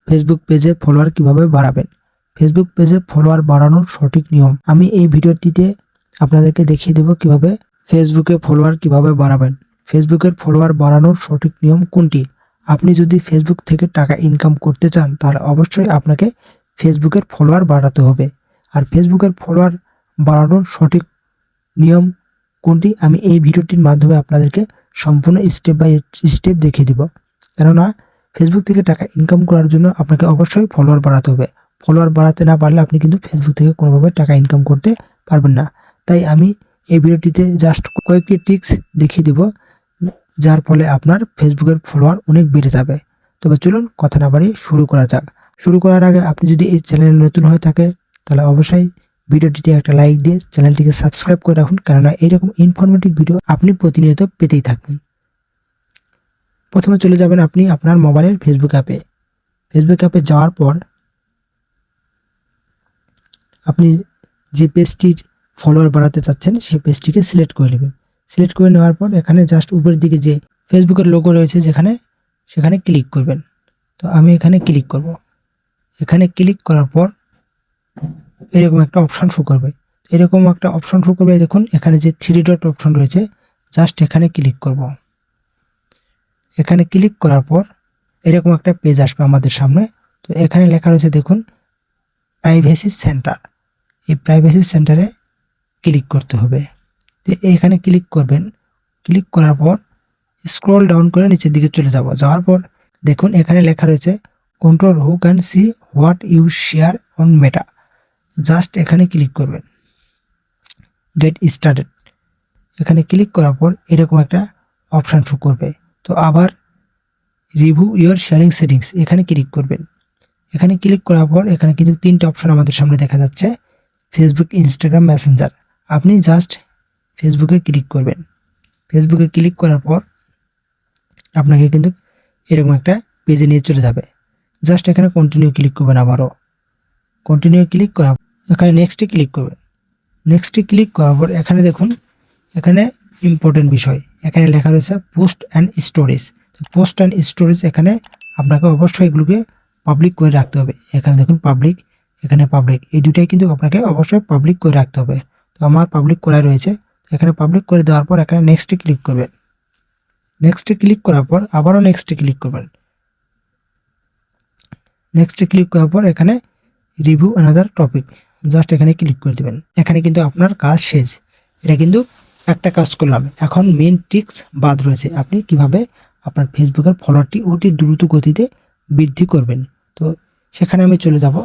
Facebook পেজে follower কিভাবে বাড়াবেন। ফেসবুক পেজে ফলোয়ার বাড়ানোর সঠিক নিয়ম আমি এই ভিডিওটিতে আপনাদেরকে দেখিয়ে দেব কিভাবে ফেসবুকে ফলোয়ার কিভাবে বাড়াবেন। ফেসবুকের ফলোয়ার বাড়ানোর সঠিক নিয়ম কোনটি? আপনি যদি ফেসবুক থেকে টাকা ইনকাম করতে চান তাহলে অবশ্যই আপনাকে ফেসবুকের ফলোয়ার বাড়াতে হবে। আর ফেসবুকের ফলোয়ার বাড়ানোর সঠিক নিয়ম কোনটি আমি এই ভিডিওটির মাধ্যমে আপনাদেরকে সম্পূর্ণ স্টেপ বাই স্টেপ দেখিয়ে দিব। কেননা ফেসবুক থেকে টাকা ইনকাম করার জন্য আপনাকে অবশ্যই ফলোয়ার বাড়াতে হবে। ফলোয়ার বাড়াতে না পারলে আপনি কিন্তু ফেসবুক থেকে কোনোভাবে টাকা ইনকাম করতে পারবেন না। তাই আমি এই ভিডিওটিতে জাস্ট কয়েকটি ট্রিক্স দেখিয়ে দিব, যার ফলে আপনার ফেসবুকের ফলোয়ার অনেক বেড়ে যাবে। তবে চলুন কথা না বাড়িয়ে শুরু করা যাক। শুরু করার আগে আপনি যদি এই চ্যানেলে নতুন হয়ে থাকে তাহলে অবশ্যই ভিডিওটিতে একটা লাইক দিয়ে চ্যানেলটিকে সাবস্ক্রাইব করে রাখুন, কেননা এইরকম ইনফরমেটিভ ভিডিও আপনি প্রতিনিয়ত পেতেই থাকবেন। প্রথমে চলে যাবেন আপনি আপনার মোবাইলের ফেসবুক অ্যাপে। ফেসবুক অ্যাপে যাওয়ার পর আপনি যে পেজটির ফলোয়ার বাড়াতে চাচ্ছেন সেই পেজটিকে সিলেক্ট করে নেবেন। সিলেক্ট করে নেওয়ার পর এখানে জাস্ট উপরের দিকে যে ফেসবুকের লোগো রয়েছে সেখানে ক্লিক করবেন। তো আমি এখানে ক্লিক করব। এখানে ক্লিক করার পর এরকম একটা অপশন শো করবে। দেখুন এখানে যে 3 ডট অপশন রয়েছে, জাস্ট এখানে ক্লিক করব। এখানে ক্লিক করার পর এরকম একটা পেজ আসবে আমাদের সামনে। তো এখানে লেখা রয়েছে দেখুন প্রাইভেসি সেন্টার। এই প্রাইভেসি সেন্টারে ক্লিক করতে হবে। তো এখানে ক্লিক করবেন। ক্লিক করার পর স্ক্রল ডাউন করে নিচের দিকে চলে যাওয়ার পর দেখুন এখানে লেখা রয়েছে control who can see what you share on Meta. Just এখানে ক্লিক করবেন। গেট স্টার্টেড এখানে ক্লিক করার পর এরকম একটা অপশান শো করবে। তো আবার রিভিউ ইউর শেয়ারিং সেটিংস এখানে ক্লিক করবেন। এখানে ক্লিক করার পর এখানে কিন্তু 3টে অপশন আমাদের সামনে দেখা যাচ্ছে, ফেসবুক, ইনস্টাগ্রাম, মেসেঞ্জার। আপনি জাস্ট ফেসবুকে ক্লিক করবেন। ফেসবুকে ক্লিক করার পর আপনাকে কিন্তু এরকম একটা পেজে নিয়ে চলে যাবে। জাস্ট এখানে কন্টিনিউ ক্লিক করবেন। আবারও কন্টিনিউ ক্লিক করার এখানে নেক্সটে ক্লিক করবেন। নেক্সটে ক্লিক করার পর এখানে দেখুন এখানে ইম্পর্টেন্ট বিষয় এখানে লেখা রয়েছে post and storage. Post and storage এখানে আপনাকে অবশ্যই এগুলোকে পাবলিক করে রাখতে হবে। এখানে দেখুন পাবলিক, এখানে পাবলিক, এই দুটাই কিন্তু আপনাকে অবশ্যই পাবলিক করে রাখতে হবে। তো আমার পাবলিক করা রয়েছে। এখানে পাবলিক করে দেওয়ার পর এখানে নেক্সটে ক্লিক করবেন। নেক্সটে ক্লিক করার পর আবারও নেক্সটে ক্লিক করবেন। নেক্সটে ক্লিক করার পর এখানে রিভিউ অ্যানাদার টপিক, জাস্ট এখানে ক্লিক করে দেবেন। এখানে কিন্তু আপনার কাজ শেষ। এটা কিন্তু একটা কাজ করলাম। এখন মেন ট্রিক্স বাদ রয়েছে, আপনি কিভাবে আপনার ফেসবুকের ফলোয়ারটি অতি দ্রুত গতিতে বৃদ্ধি করবেন। তো সেখানে আমি চলে যাব।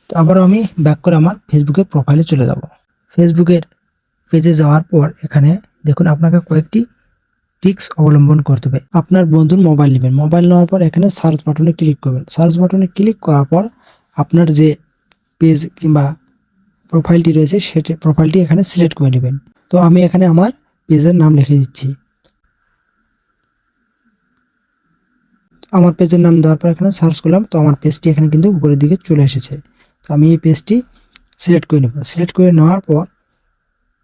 তো আবারও আমি ব্যাক করে আমার ফেসবুকের প্রোফাইলে চলে যাব। ফেসবুকের পেজে যাওয়ার পর এখানে দেখুন আপনাকে কয়েকটি ট্রিক্স অবলম্বন করতে হবে। আপনার বন্ধুর মোবাইল নেবেন। মোবাইল নেওয়ার পর এখানে সার্চ বাটনে ক্লিক করবেন। সার্চ বাটনে ক্লিক করার পর আপনার যে পেজ কিংবা প্রোফাইলটি রয়েছে সেটি প্রোফাইলটি এখানে সিলেক্ট করে নেবেন। তো আমি এখানে আমার পেজের নাম লিখে দিচ্ছি। আমার পেজের নাম দেওয়ার পর এখানে সার্চ করলাম। তো আমার পেজটি এখানে কিন্তু উপরের দিকে চলে এসেছে। তো আমি এই পেজটি সিলেক্ট করে নেব। সিলেক্ট করে নেওয়ার পর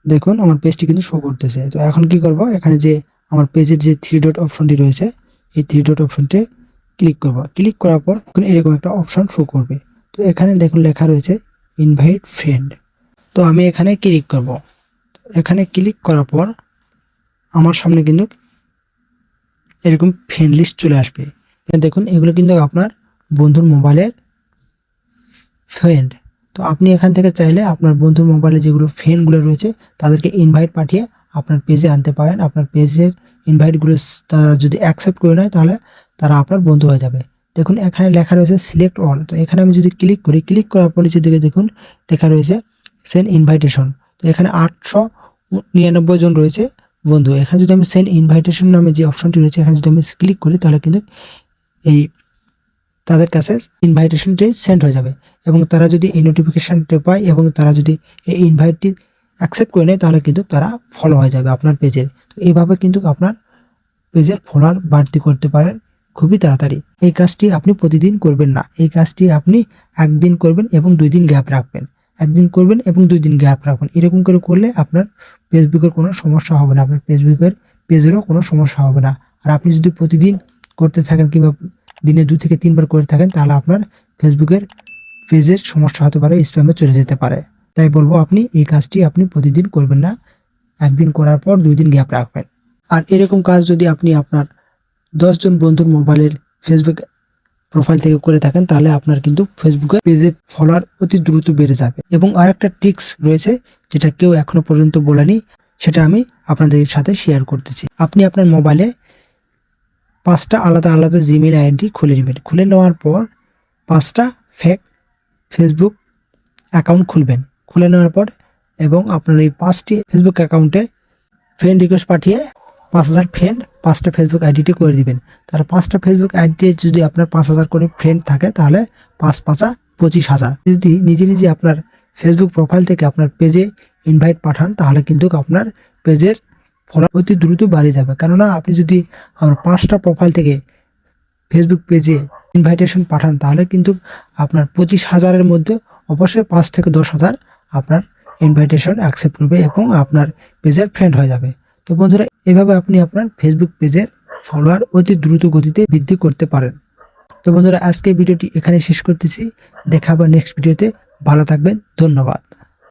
দেখুন আমার পেজটি কিন্তু শো করতেছে। তো এখন কি করব, এখানে যে আমার পেজের যে 3 ডট অপশনটি রয়েছে এই 3 ডট অপশনটি ক্লিক করব। ক্লিক করার পর এরকম একটা অপশন শো করবে। তো এখানে দেখুন লেখা রয়েছে ইনভাইট ফ্রেন্ড। তো আমি এখানে ক্লিক করব। এখানে ক্লিক করার পর আমার সামনে কিন্তু এরকম ফ্রেন্ড লিস্ট চলে আসবে। দেখুন এগুলো কিন্তু আপনার বন্ধুর মোবাইলের ফ্রেন্ড। তো আপনি এখান থেকে চাইলে আপনার বন্ধুর মোবাইলে যেগুলো ফ্রেন্ডগুলো রয়েছে তাদেরকে ইনভাইট পাঠিয়ে আপনার পেজে আনতে পারেন। আপনার পেজের ইনভাইটগুলো তারা যদি অ্যাকসেপ্ট করে নেয় তাহলে তারা আপনার বন্ধু হয়ে যাবে। দেখুন এখানে লেখা রয়েছে সিলেক্ট অল। তো এখানে আমি যদি ক্লিক করি, ক্লিক করার পর নিচের দিকে দেখুন লেখা রয়েছে সেন্ড ইনভাইটেশন। তো এখানে 899 জন রয়েছে বন্ধু। এখানে যদি আমি সেন্ড ইনভাইটেশন নামে যে অপশনটি রয়েছে এখানে যদি আমি ক্লিক করি তাহলে কিন্তু এই তাদের কাছে ইনভাইটেশনটি সেন্ড হয়ে যাবে এবং তারা যদি এই নোটিফিকেশানটি পায় এবং তারা যদি এই ইনভাইটটি অ্যাকসেপ্ট করে নেয় তাহলে কিন্তু তারা ফলো হয়ে যাবে আপনার পেজের। তো এইভাবে কিন্তু আপনার পেজের ফলোয়ার বাড়তি করতে পারেন খুবই তাড়াতাড়ি। এই কাজটি আপনি প্রতিদিন করবেন না, এই কাজটি আপনি একদিন করবেন এবং 2 দিন গ্যাপ রাখবেন। একদিন করবেন এবং 2 দিন গ্যাপ রাখবেন। এরকম করে করলে আপনার ফেসবুকের কোনো সমস্যা হবে না, আপনার ফেসবুকের পেজেরও কোনো সমস্যা হবে না। আর আপনি যদি প্রতিদিন করতে থাকেন কিংবা দিনে 2 থেকে 3 বার করে থাকেন তাহলে আপনার ফেসবুকের পেজের সমস্যা হতে পারে, স্প্যামে চলে যেতে পারে। তাই বলবো আপনি এই কাজটি আপনি প্রতিদিন করবেন না, একদিন করার পর 2 দিন গ্যাপ রাখবেন। আর এরকম কাজ যদি আপনি আপনার 10 জন বন্ধুর মোবাইলের ফেসবুক প্রোফাইল থেকে করে থাকেন তাহলে আপনার কিন্তু ফেসবুকে পেজে ফলোয়ার অতি দ্রুত বেড়ে যাবে। এবং আরেকটা ট্রিক্স রয়েছে যেটা কেউ এখনো পর্যন্ত বলেনি, সেটা আমি আপনাদের সাথে শেয়ার করতেছি। আপনি আপনার মোবাইলে 5টা আলাদা আলাদা জিমেইল আইডি খুলে নেবেন। খুলে নেওয়ার পর 5টা ফেক ফেসবুক অ্যাকাউন্ট খুলবেন। খুলে নেওয়ার পর এবং আপনার এই 5টি ফেসবুক অ্যাকাউন্টে ফ্রেন্ড রিকোয়েস্ট পাঠিয়ে 5000 ফ্রেন্ড 5টা ফেসবুক আইডিতে করে দিবেন। তাহলে 5টা ফেসবুক আইডিতে যদি আপনার 5000 করে ফ্রেন্ড থাকে তাহলে 5 5 25,000। যদি নিজে নিজে আপনার ফেসবুক প্রোফাইল থেকে আপনার পেজে ইনভাইট পাঠান তাহলে কিন্তু আপনার পেজের ফলোয়ার অতি দ্রুত বাড়ে যাবে। কেননা আপনি যদি আমার 5টা প্রোফাইল থেকে ফেসবুক পেজে ইনভাইটেশন পাঠান তাহলে কিন্তু আপনার 25,000-এর মধ্যে অবশ্যই 5 থেকে 10,000 আপনার ইনভাইটেশন অ্যাকসেপ্ট করবে এবং আপনার পেজের ফ্রেন্ড হয়ে যাবে। তো বন্ধুরা, এভাবে আপনি আপনার ফেসবুক পেজের ফলোয়ার অতি দ্রুত গতিতে বৃদ্ধি করতে পারেন। তো বন্ধুরা, আজকে ভিডিওটি এখানে শেষ করতেছি। দেখা হবে নেক্সট ভিডিওতে। ভালো থাকবেন, ধন্যবাদ।